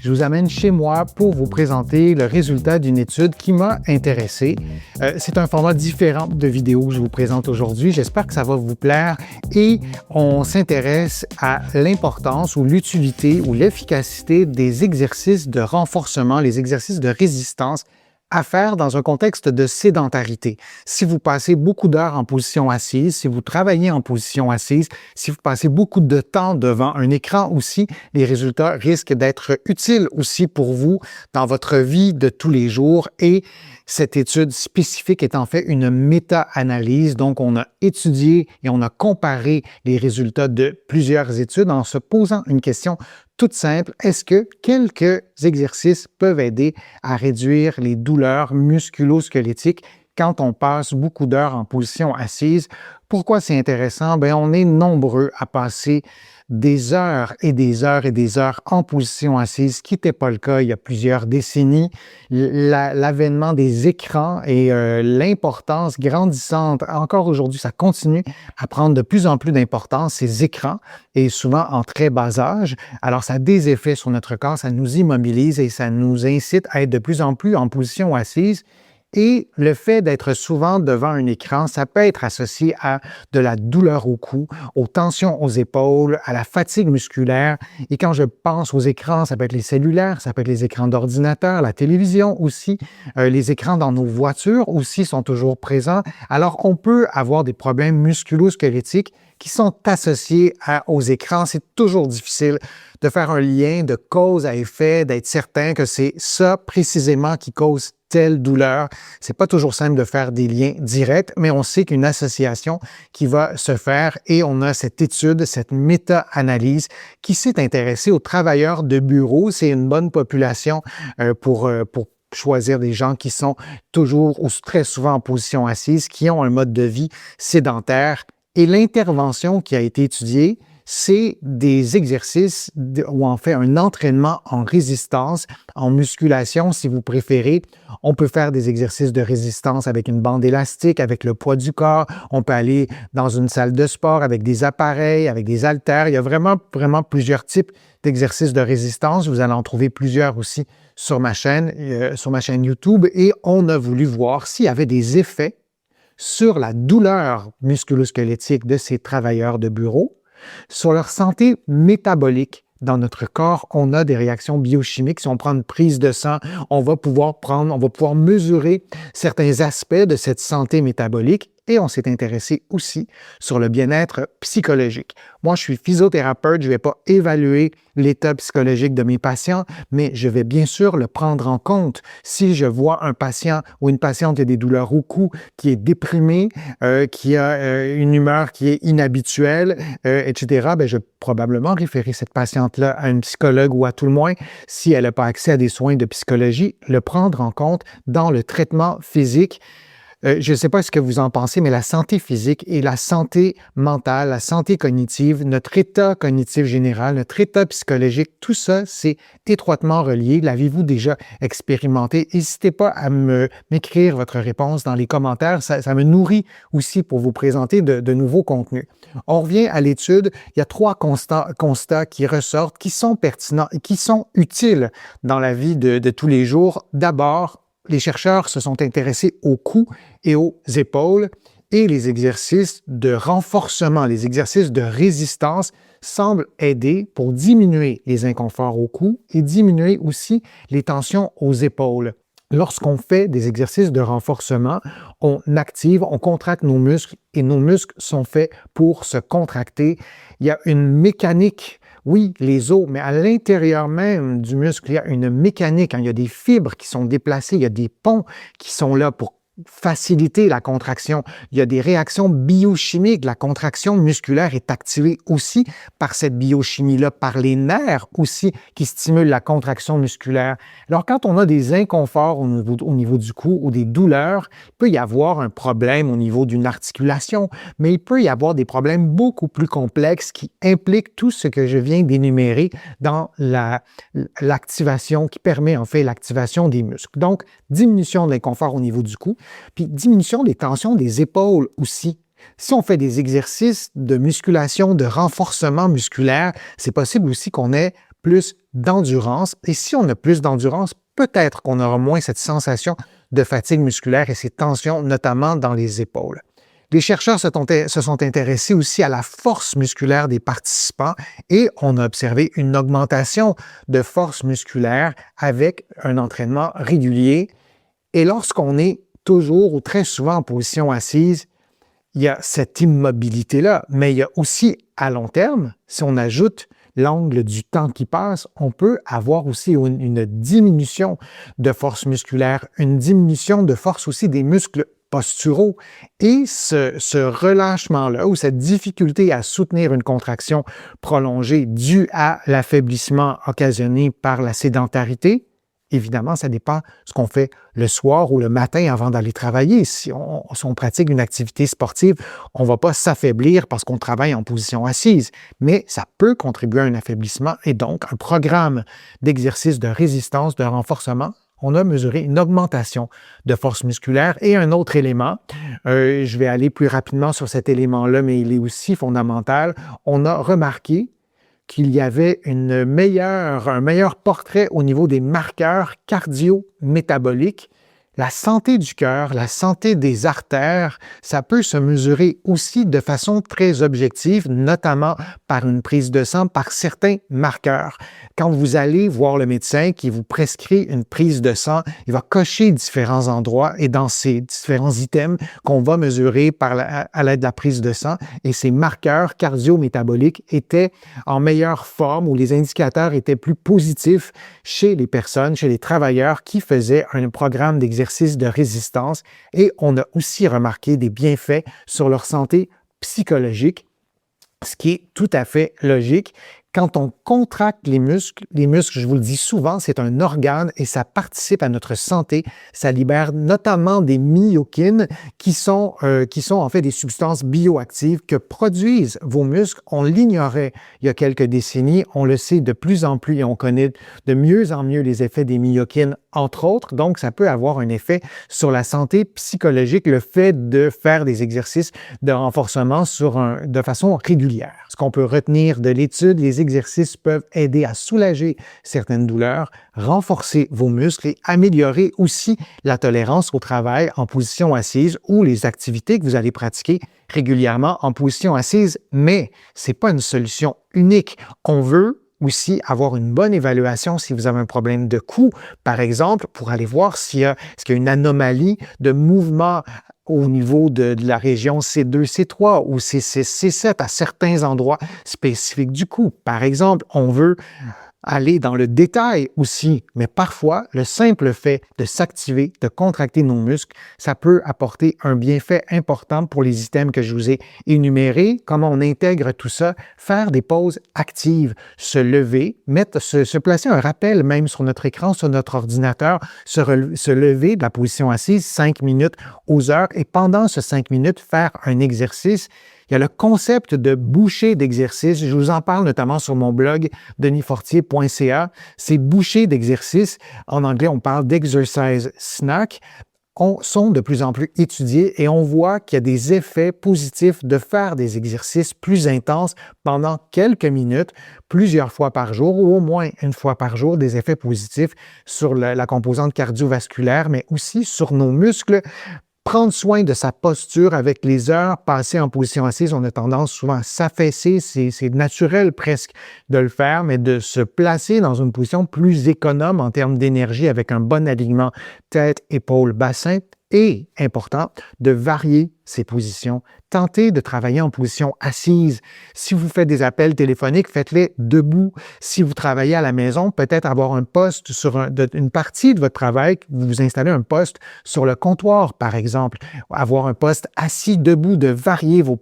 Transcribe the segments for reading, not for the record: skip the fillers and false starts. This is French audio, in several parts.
je vous amène chez moi pour vous présenter le résultat d'une étude qui m'a intéressé. C'est un format différent de vidéo que je vous présente aujourd'hui. J'espère que ça va vous plaire et on s'intéresse à l'importance ou l'utilité ou l'efficacité des exercices de renforcement, les exercices de résistance à faire dans un contexte de sédentarité. Si vous passez beaucoup d'heures en position assise, si vous travaillez en position assise, si vous passez beaucoup de temps devant un écran aussi, les résultats risquent d'être utiles aussi pour vous dans votre vie de tous les jours. Et cette étude spécifique est en fait une méta-analyse. Donc, on a étudié et on a comparé les résultats de plusieurs études en se posant une question toute simple. Est-ce que quelques exercices peuvent aider à réduire les douleurs musculo-squelettiques quand on passe beaucoup d'heures en position assise? Pourquoi c'est intéressant? Bien, on est nombreux à passer des heures et des heures et des heures en position assise, ce qui n'était pas le cas il y a plusieurs décennies. L'avènement des écrans et l'importance grandissante, encore aujourd'hui, ça continue à prendre de plus en plus d'importance, ces écrans, et souvent en très bas âge. Alors, ça a des effets sur notre corps, ça nous immobilise et ça nous incite à être de plus en plus en position assise. Et le fait d'être souvent devant un écran, ça peut être associé à de la douleur au cou, aux tensions aux épaules, à la fatigue musculaire. Et quand je pense aux écrans, ça peut être les cellulaires, ça peut être les écrans d'ordinateur, la télévision aussi, les écrans dans nos voitures aussi sont toujours présents. Alors, on peut avoir des problèmes musculo-squelettiques qui sont associés aux écrans. C'est toujours difficile de faire un lien de cause à effet, d'être certain que c'est ça précisément qui cause telle douleur. C'est pas toujours simple de faire des liens directs, mais on sait qu'une association qui va se faire et on a cette étude, cette méta-analyse qui s'est intéressée aux travailleurs de bureau. C'est une bonne population pour choisir des gens qui sont toujours ou très souvent en position assise, qui ont un mode de vie sédentaire. Et l'intervention qui a été étudiée, c'est des exercices ou en fait un entraînement en résistance, en musculation si vous préférez. On peut faire des exercices de résistance avec une bande élastique, avec le poids du corps. On peut aller dans une salle de sport avec des appareils, avec des haltères. Il y a vraiment plusieurs types d'exercices de résistance. Vous allez en trouver plusieurs aussi sur ma chaîne YouTube. Et on a voulu voir s'il y avait des effets sur la douleur musculo-squelettique de ces travailleurs de bureau, sur leur santé métabolique. Dans notre corps, on a des réactions biochimiques. Si on prend une prise de sang, on va pouvoir mesurer certains aspects de cette santé métabolique. Et on s'est intéressé aussi sur le bien-être psychologique. Moi, je suis physiothérapeute, je ne vais pas évaluer l'état psychologique de mes patients, mais je vais bien sûr le prendre en compte. Si je vois un patient ou une patiente qui a des douleurs au cou, qui est déprimé, qui a une humeur qui est inhabituelle, etc., bien, je vais probablement référer cette patiente-là à un psychologue ou à tout le moins, si elle n'a pas accès à des soins de psychologie, le prendre en compte dans le traitement physique. Je ne sais pas ce que vous en pensez, mais la santé physique et la santé mentale, la santé cognitive, notre état cognitif général, notre état psychologique, tout ça, c'est étroitement relié. L'avez-vous déjà expérimenté? N'hésitez pas à m'écrire votre réponse dans les commentaires. Ça me nourrit aussi pour vous présenter de nouveaux contenus. On revient à l'étude. Il y a 3 constats qui ressortent, qui sont pertinents et qui sont utiles dans la vie de tous les jours. D'abord, les chercheurs se sont intéressés au cou et aux épaules et les exercices de renforcement, les exercices de résistance semblent aider pour diminuer les inconforts au cou et diminuer aussi les tensions aux épaules. Lorsqu'on fait des exercices de renforcement, on contracte nos muscles et nos muscles sont faits pour se contracter. Il y a une mécanique. Oui, les os, mais à l'intérieur même du muscle, il y a une mécanique. Il y a des fibres qui sont déplacées, il y a des ponts qui sont là pour faciliter la contraction. Il y a des réactions biochimiques. La contraction musculaire est activée aussi par cette biochimie-là, par les nerfs aussi qui stimulent la contraction musculaire. Alors, quand on a des inconforts au niveau du cou ou des douleurs, il peut y avoir un problème au niveau d'une articulation, mais il peut y avoir des problèmes beaucoup plus complexes qui impliquent tout ce que je viens d'énumérer dans l'activation, qui permet en fait l'activation des muscles. Donc, diminution de l'inconfort au niveau du cou, puis diminution des tensions des épaules aussi. Si on fait des exercices de musculation, de renforcement musculaire, c'est possible aussi qu'on ait plus d'endurance. Et si on a plus d'endurance, peut-être qu'on aura moins cette sensation de fatigue musculaire et ces tensions, notamment dans les épaules. Les chercheurs se sont intéressés aussi à la force musculaire des participants et on a observé une augmentation de force musculaire avec un entraînement régulier. Et lorsqu'on est toujours ou très souvent en position assise, il y a cette immobilité-là, mais il y a aussi à long terme, si on ajoute l'angle du temps qui passe, on peut avoir aussi une diminution de force musculaire, une diminution de force aussi des muscles posturaux. Et ce relâchement-là ou cette difficulté à soutenir une contraction prolongée due à l'affaiblissement occasionné par la sédentarité, évidemment, ça dépend de ce qu'on fait le soir ou le matin avant d'aller travailler. Si on pratique une activité sportive, on ne va pas s'affaiblir parce qu'on travaille en position assise, mais ça peut contribuer à un affaiblissement et donc un programme d'exercice de résistance, de renforcement. On a mesuré une augmentation de force musculaire et un autre élément, je vais aller plus rapidement sur cet élément-là, mais il est aussi fondamental. On a remarqué qu'il y avait un meilleur portrait au niveau des marqueurs cardio-métaboliques. La santé du cœur, la santé des artères, ça peut se mesurer aussi de façon très objective, notamment par une prise de sang, par certains marqueurs. Quand vous allez voir le médecin qui vous prescrit une prise de sang, il va cocher différents endroits et dans ces différents items qu'on va mesurer à l'aide de la prise de sang, et ces marqueurs cardio-métaboliques étaient en meilleure forme ou les indicateurs étaient plus positifs chez les personnes, chez les travailleurs qui faisaient un programme d'exercice de résistance et on a aussi remarqué des bienfaits sur leur santé psychologique, ce qui est tout à fait logique. Quand on contracte les muscles, je vous le dis souvent, c'est un organe et ça participe à notre santé. Ça libère notamment des myokines qui sont en fait des substances bioactives que produisent vos muscles. On l'ignorait il y a quelques décennies, on le sait de plus en plus et on connaît de mieux en mieux les effets des myokines, entre autres. Donc, ça peut avoir un effet sur la santé psychologique, le fait de faire des exercices de renforcement de façon régulière. Ce qu'on peut retenir de l'étude, les exercices peuvent aider à soulager certaines douleurs, renforcer vos muscles et améliorer aussi la tolérance au travail en position assise ou les activités que vous allez pratiquer régulièrement en position assise. Mais ce n'est pas une solution unique. On veut aussi avoir une bonne évaluation si vous avez un problème de cou, par exemple, pour aller voir s'il y a une anomalie de mouvement au niveau de la région C2, C3 ou C6, C7 à certains endroits spécifiques du cou. Par exemple, on veut aller dans le détail aussi, mais parfois, le simple fait de s'activer, de contracter nos muscles, ça peut apporter un bienfait important pour les items que je vous ai énumérés. Comment on intègre tout ça? Faire des pauses actives, se lever, se placer un rappel même sur notre écran, sur notre ordinateur, se lever de la position assise 5 minutes aux heures et pendant ce 5 minutes, faire un exercice. Il y a le concept de bouchée d'exercice. Je vous en parle notamment sur mon blog denisfortier.ca. Ces bouchées d'exercice, en anglais, on parle d'exercise snack, sont de plus en plus étudiés et on voit qu'il y a des effets positifs de faire des exercices plus intenses pendant quelques minutes, plusieurs fois par jour ou au moins une fois par jour, des effets positifs sur la composante cardiovasculaire, mais aussi sur nos muscles. Prendre soin de sa posture avec les heures passées en position assise, on a tendance souvent à s'affaisser, c'est naturel presque de le faire, mais de se placer dans une position plus économe en termes d'énergie avec un bon alignement tête, épaules, bassin et, important, de varier ses positions. Tentez de travailler en position assise. Si vous faites des appels téléphoniques, faites-les debout. Si vous travaillez à la maison, peut-être avoir un poste sur une partie de votre travail, vous installez un poste sur le comptoir, par exemple. Avoir un poste assis debout, de varier vos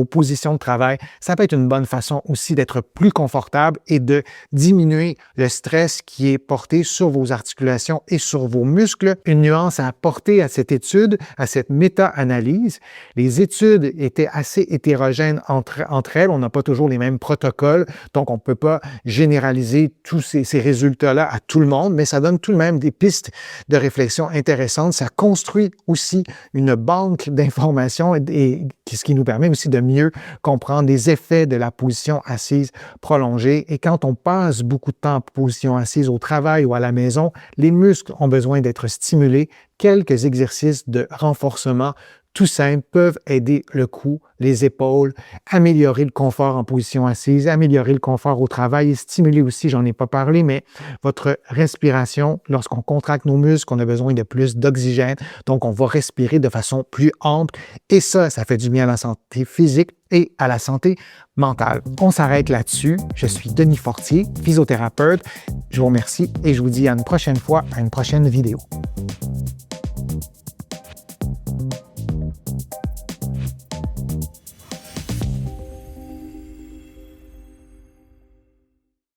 positions de travail. Ça peut être une bonne façon aussi d'être plus confortable et de diminuer le stress qui est porté sur vos articulations et sur vos muscles. Une nuance à apporter à cette étude, à cette méta-analyse, les études étaient assez hétérogènes entre elles. On n'a pas toujours les mêmes protocoles, donc on ne peut pas généraliser tous ces résultats-là à tout le monde, mais ça donne tout de même des pistes de réflexion intéressantes. Ça construit aussi une banque d'informations et ce qui nous permet aussi de mieux comprendre les effets de la position assise prolongée. Et quand on passe beaucoup de temps en position assise au travail ou à la maison, les muscles ont besoin d'être stimulés. Quelques exercices de renforcement tout simples peuvent aider le cou, les épaules, améliorer le confort en position assise, améliorer le confort au travail et stimuler aussi, j'en ai pas parlé, mais votre respiration. Lorsqu'on contracte nos muscles, on a besoin de plus d'oxygène, donc on va respirer de façon plus ample et ça fait du bien à la santé physique et à la santé mentale. On s'arrête là-dessus. Je suis Denis Fortier, physiothérapeute. Je vous remercie et je vous dis à une prochaine fois, à une prochaine vidéo.